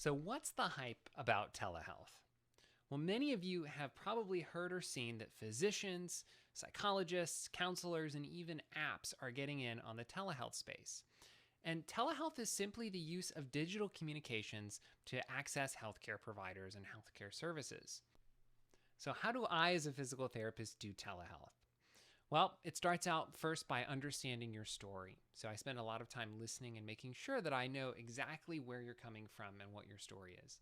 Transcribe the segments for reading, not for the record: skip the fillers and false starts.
So, what's the hype about telehealth? Well, many of you have probably heard or seen that physicians, psychologists, counselors, and even apps are getting in on the telehealth space. And telehealth is simply the use of digital communications to access healthcare providers and healthcare services. So, how do I, as a physical therapist, do telehealth? Well, it starts out first by understanding your story. So I spend a lot of time listening and making sure that I know exactly where you're coming from and what your story is.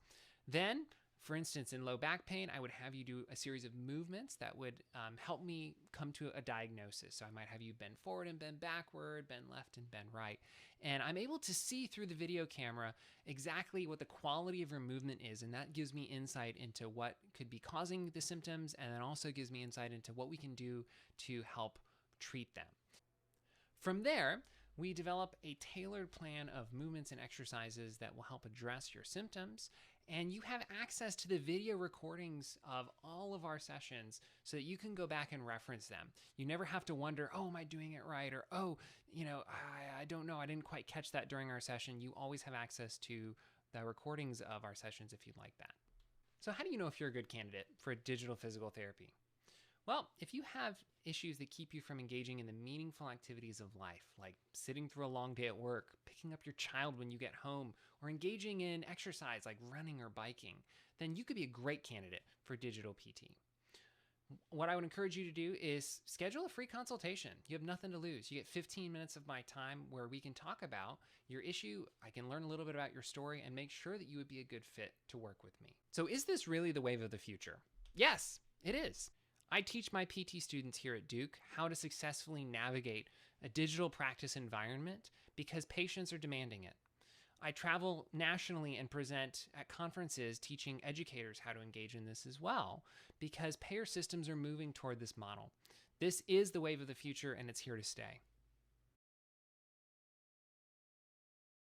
Then, for instance, in low back pain, I would have you do a series of movements that would help me come to a diagnosis. So I might have you bend forward and bend backward, bend left and bend right. And I'm able to see through the video camera exactly what the quality of your movement is. And that gives me insight into what could be causing the symptoms, and then also gives me insight into what we can do to help treat them. From there, we develop a tailored plan of movements and exercises that will help address your symptoms. And you have access to the video recordings of all of our sessions so that you can go back and reference them. You never have to wonder, oh, am I doing it right? Or, oh, I don't know. I didn't quite catch that during our session. You always have access to the recordings of our sessions if you'd like that. So how do you know if you're a good candidate for digital physical therapy? Well, if you have issues that keep you from engaging in the meaningful activities of life, like sitting through a long day at work, picking up your child when you get home, or engaging in exercise like running or biking, then you could be a great candidate for digital PT. What I would encourage you to do is schedule a free consultation. You have nothing to lose. You get 15 minutes of my time where we can talk about your issue. I can learn a little bit about your story and make sure that you would be a good fit to work with me. So is this really the wave of the future? Yes, it is. I teach my PT students here at Duke how to successfully navigate a digital practice environment because patients are demanding it. I travel nationally and present at conferences teaching educators how to engage in this as well because payer systems are moving toward this model. This is the wave of the future and it's here to stay.